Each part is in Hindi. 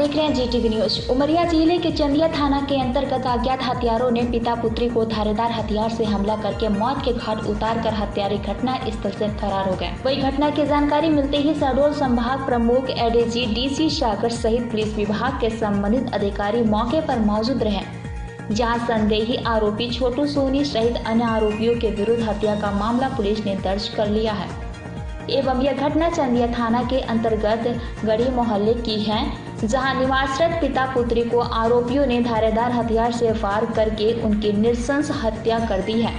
देख रहे हैं जीटीवी न्यूज। उमरिया जिले के चंदिया थाना के अंतर्गत अज्ञात हत्यारों ने पिता पुत्री को धारदार हथियार से हमला करके मौत के घाट उतारकर हत्यारे घटना स्थल से फरार हो गए। वही घटना की जानकारी मिलते ही शहडोल संभाग प्रमुख एडीजी डीसी सागर सहित पुलिस विभाग के संबंधित अधिकारी मौके पर मौजूद रहे, जहां संदेही आरोपी छोटू सोनी सहित अन्य आरोपियों के विरुद्ध हत्या का मामला पुलिस ने दर्ज कर लिया है। एवं यह घटना चंदिया थाना के अंतर्गत गढ़ी मोहल्ले की है, जहां निवासरत पिता पुत्री को आरोपियों ने धारदार हथियार से वार करके उनकी नृशंस हत्या कर दी है।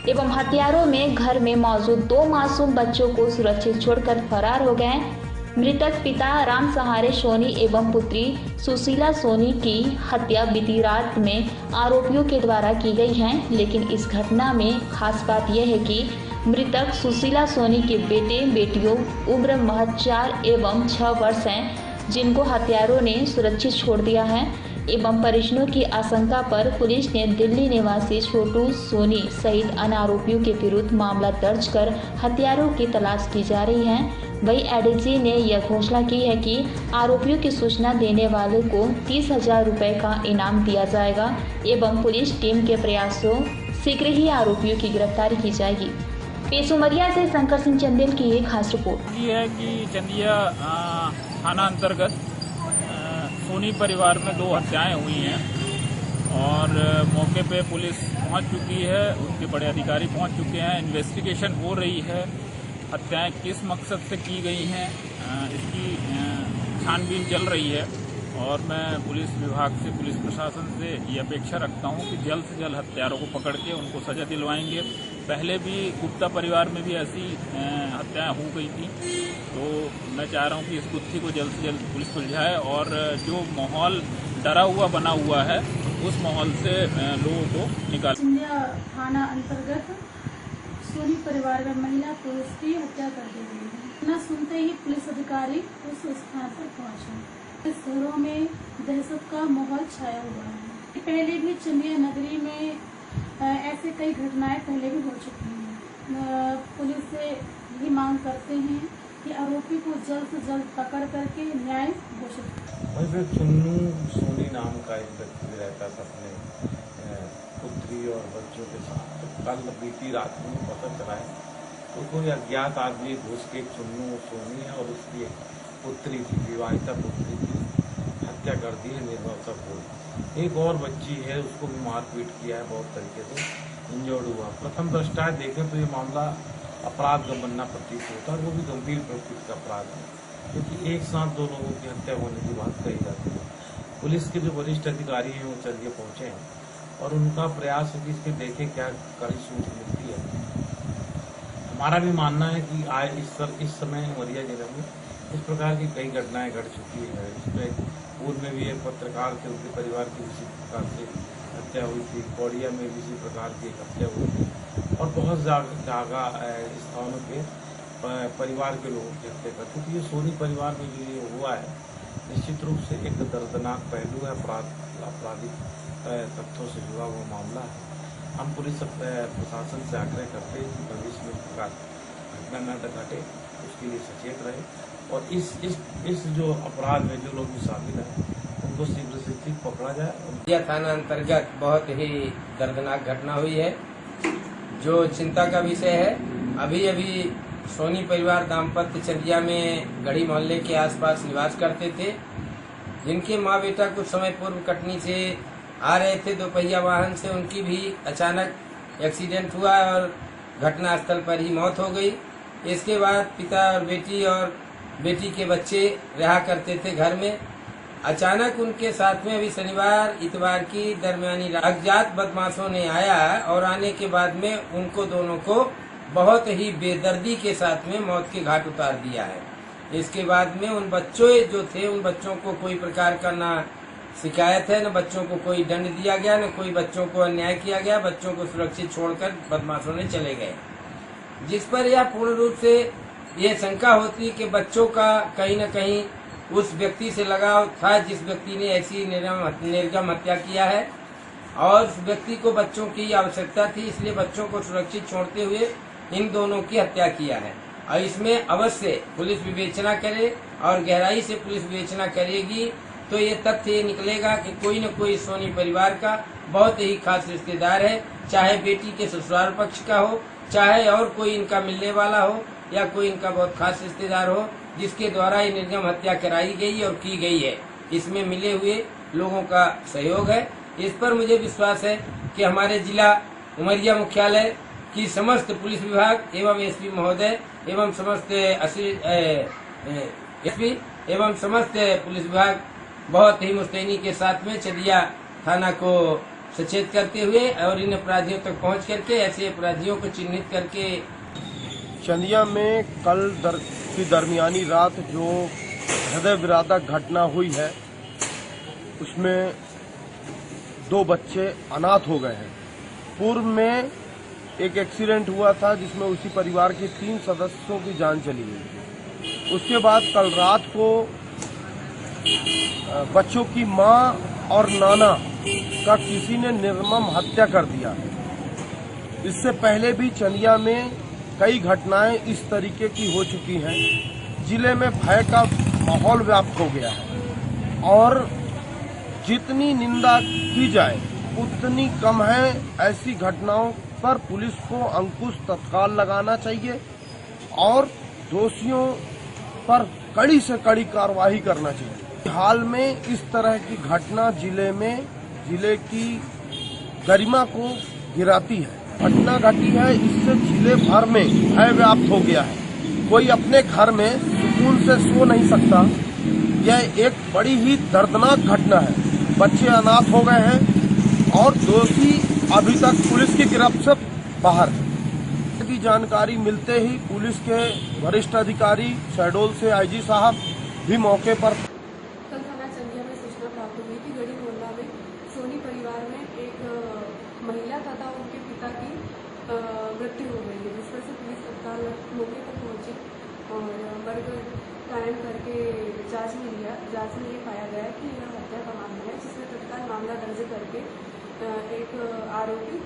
एवं हत्यारों में घर में मौजूद 2 मासूम बच्चों को सुरक्षित छोड़कर फरार हो गए। मृतक पिता राम सहारे सोनी एवं पुत्री सुशीला सोनी की हत्या बीती रात में आरोपियों के द्वारा की गई है। लेकिन इस घटना में खास बात यह है कि मृतक सुशीला सोनी के बेटे बेटियों उम्र महज 4 एवं 6 वर्ष हैं, जिनको हत्यारों ने सुरक्षित छोड़ दिया है। एवं परिजनों की आशंका पर पुलिस ने दिल्ली निवासी छोटू सोनी सहित अन्य आरोपियों के विरुद्ध मामला दर्ज कर हत्यारों की तलाश की जा रही है। वही एडीजी ने यह घोषणा की है कि आरोपियों की सूचना देने वाले को 30,000 रुपये का इनाम दिया जाएगा एवं पुलिस टीम के प्रयासों शीघ्र ही आरोपियों की गिरफ्तारी की जाएगी। पेश उमरिया से शंकर सिंह चंदेल की एक खास रिपोर्ट। ये है कि चंदिया थाना अंतर्गत सोनी परिवार में 2 हत्याएं हुई हैं और मौके पे पुलिस पहुंच चुकी है, उनके बड़े अधिकारी पहुंच चुके हैं। इन्वेस्टिगेशन हो रही है, हत्याएं किस मकसद से की गई हैं इसकी छानबीन चल रही है। और मैं पुलिस विभाग से, पुलिस प्रशासन से ये अपेक्षा रखता हूं कि जल्द से जल्द हत्यारों को पकड़ के उनको सजा दिलवाएंगे। पहले भी गुप्ता परिवार में भी ऐसी हत्याएं हो गई थी, तो मैं चाह रहा हूं कि इस गुत्थी को जल्द से जल्द पुलिस सुलझाए और जो माहौल डरा हुआ बना हुआ है उस माहौल से लोगों को निकाले। चंदिया थाना अंतर्गत सोनी परिवार में महिला पुरुष की हत्या कर दी गई है। न सुनते ही पुलिस अधिकारी उस स्थान पर पहुंचे। इस शहरों में दहशत का माहौल छाया हुआ है। पहले भी चंदिया नगरी में ऐसे कई घटनाएं पहले भी हो चुकी हैं। पुलिस से यही मांग करते हैं कि आरोपी को जल्द से जल्द पकड़ करके न्याय घोषित करें। चुन्नू सोनी नाम का एक व्यक्ति रहता था अपने पुत्री और बच्चों के साथ। तो कल बीती रात में पता चला है तो कोई अज्ञात आदमी घुस के चुन्नू सोनी है और उसकी पुत्री थी, विवाहिता पुत्री थी, हत्या कर दी है निर्मलतापूर्वक। एक और बच्ची है, उसको भी मारपीट किया है, बहुत तरीके से इंजर्ड हुआ। प्रथम दृष्टया देखें तो ये मामला अपराध का बनना प्रतीत होता है, वो भी गंभीर प्रकृति का अपराध है, क्योंकि एक साथ 2 लोगों की हत्या होने की बात कही जाती है। पुलिस के जो वरिष्ठ अधिकारी हैं वो चंदिया पहुंचे हैं और उनका प्रयास है कि इसके देखें क्या कड़ी सूच मिलती है। हमारा भी मानना है कि आज इस समय उमरिया जिले में इस प्रकार की कई घटनाएं घट चुकी है। इसमें पूर्व में भी एक पत्रकार थे, उनके परिवार की इसी प्रकार से हत्या हुई थी। कोडिया में भी इसी प्रकार की एक हत्या हुई थी और बहुत जगह स्थानों पे परिवार के लोगों की हत्या करते। तो ये सोनी परिवार में जो ये हुआ है निश्चित रूप से एक दर्दनाक पहलू है, आपराधिक तथ्यों से जुड़ा हुआ मामला है। हम पुलिस प्रशासन से आग्रह करते हैं कि भविष्य में घटना न घटे, उसके लिए सचेत रहे और इस जो अपराध में जो लोग भी शामिल हैं उनको शीघ्र से शीघ्र पकड़ा जाए। चंदिया थाना अंतर्गत बहुत ही दर्दनाक घटना हुई है जो चिंता का विषय है। अभी सोनी परिवार दाम्पत्य चंदिया में गढ़ी मोहल्ले के आसपास निवास करते थे, जिनके माँ बेटा कुछ समय पूर्व कटनी से आ रहे थे 2 पहिया वाहन से। उनकी भी अचानक एक्सीडेंट हुआ और घटना स्थल पर ही मौत हो गई। इसके बाद पिता और बेटी के बच्चे रहा करते थे घर में। अचानक उनके साथ में अभी शनिवार इतवार की दरमियानी अज्ञात बदमाशों ने आया और आने के बाद में उनको दोनों को बहुत ही बेदर्दी के साथ में मौत के घाट उतार दिया है। इसके बाद में उन बच्चों जो थे, उन बच्चों को कोई प्रकार का ना शिकायत है, न बच्चों को कोई दंड दिया गया, न कोई बच्चों को अन्याय किया गया। बच्चों को सुरक्षित छोड़कर बदमाशों ने चले गए, जिस पर यह पूर्ण रूप से ये शंका होती है कि बच्चों का कहीं न कहीं उस व्यक्ति से लगाव था जिस व्यक्ति ने ऐसी निर्गम हत्या किया है और उस व्यक्ति को बच्चों की आवश्यकता थी, इसलिए बच्चों को सुरक्षित छोड़ते हुए इन दोनों की हत्या किया है। और इसमें अवश्य पुलिस विवेचना करे और गहराई से पुलिस विवेचना करेगी तो ये तथ्य ये निकलेगा कि कोई न कोई सोनी परिवार का बहुत ही खास रिश्तेदार है, चाहे बेटी के ससुराल पक्ष का हो, चाहे और कोई इनका मिलने वाला हो, या कोई इनका बहुत खास रिश्तेदार हो, जिसके द्वारा ये निर्मम हत्या कराई गई और की गई है। इसमें मिले हुए लोगों का सहयोग है। इस पर मुझे विश्वास है कि हमारे जिला उमरिया मुख्यालय की समस्त पुलिस विभाग एवं एसपी महोदय एवं समस्त एसपी एवं समस्त पुलिस विभाग बहुत ही मुस्तैनी के साथ में चंदिया थाना को सचेत करते हुए और इन अपराधियों तक पहुंच करके ऐसे अपराधियों को चिन्हित करके चंदिया में कल की दरमियानी रात जो हृदय विदारक घटना हुई है उसमें 2 बच्चे अनाथ हो गए हैं। पूर्व में एक एक्सीडेंट हुआ था जिसमें उसी परिवार के 3 सदस्यों की जान चली गई। उसके बाद कल रात को बच्चों की मां और नाना का किसी ने निर्मम हत्या कर दिया। इससे पहले भी चंदिया में कई घटनाएं इस तरीके की हो चुकी हैं। जिले में भय का माहौल व्याप्त हो गया है और जितनी निंदा की जाए उतनी कम है। ऐसी घटनाओं पर पुलिस को अंकुश तत्काल लगाना चाहिए और दोषियों पर कड़ी से कड़ी कार्रवाई करना चाहिए। हाल में इस तरह की घटना जिले की गरिमा को गिराती है। घटना घटी है, इससे जिले भर में भय व्याप्त हो गया है। कोई अपने घर में सुकून से सो नहीं सकता। यह एक बड़ी ही दर्दनाक घटना है। बच्चे अनाथ हो गए हैं और दोषी अभी तक पुलिस की गिरफ्त से बाहर है। की जानकारी मिलते ही पुलिस के वरिष्ठ अधिकारी शहडोल से आईजी साहब भी मौके पर। कल थाना चंदिया में सूचना प्राप्त हुई कि गढ़ी मोहल्ला में सोनी परिवार में एक महिला तथा उनके पिता की मृत्यु हो गई है, जिस पर से पुलिस तत्काल मौके पर पहुंची और मर्ग कायम करके जांच में ये पाया गया कि यह हत्या का मामला है, जिसमें तत्काल मामला दर्ज करके एक आरोपी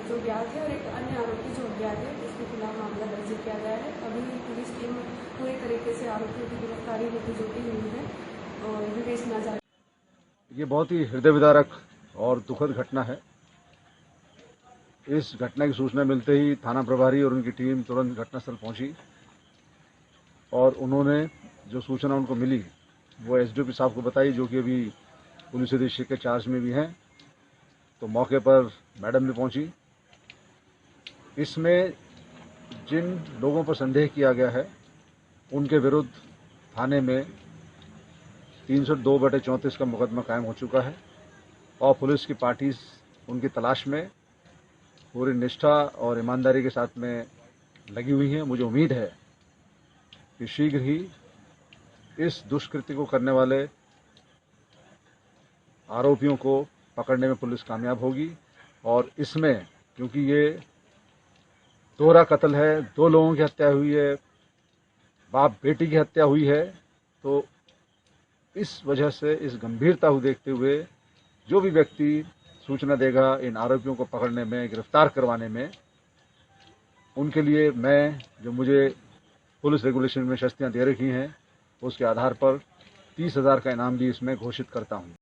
जो ज्ञात है और एक अन्य आरोपी जो अज्ञात है उसके खिलाफ मामला दर्ज किया गया है। अभी पुलिस टीम पूरे तरीके से आरोपियों की गिरफ्तारी हेतु जुटी हुई है और विवेचना जारी। ये बहुत ही हृदय विदारक और दुखद घटना है। इस घटना की सूचना मिलते ही थाना प्रभारी और उनकी टीम तुरंत घटनास्थल पहुंची और उन्होंने जो सूचना उनको मिली वो एसडीओपी साहब को बताई, जो कि अभी पुलिस अधीक्षक के चार्ज में भी हैं। तो मौके पर मैडम भी पहुंची। इसमें जिन लोगों पर संदेह किया गया है उनके विरुद्ध थाने में 302/34 का मुकदमा कायम हो चुका है और पुलिस की पार्टी उनकी तलाश में पूरी निष्ठा और ईमानदारी के साथ में लगी हुई है। मुझे उम्मीद है कि शीघ्र ही इस दुष्कृत्य को करने वाले आरोपियों को पकड़ने में पुलिस कामयाब होगी। और इसमें क्योंकि ये दोहरा कत्ल है, 2 लोगों की हत्या हुई है, बाप बेटी की हत्या हुई है, तो इस वजह से इस गंभीरता को देखते हुए जो भी व्यक्ति सूचना देगा इन आरोपियों को पकड़ने में, गिरफ्तार करवाने में, उनके लिए मैं जो मुझे पुलिस रेगुलेशन में शर्तियाँ दे रखी हैं उसके आधार पर 30,000 का इनाम भी इसमें घोषित करता हूँ।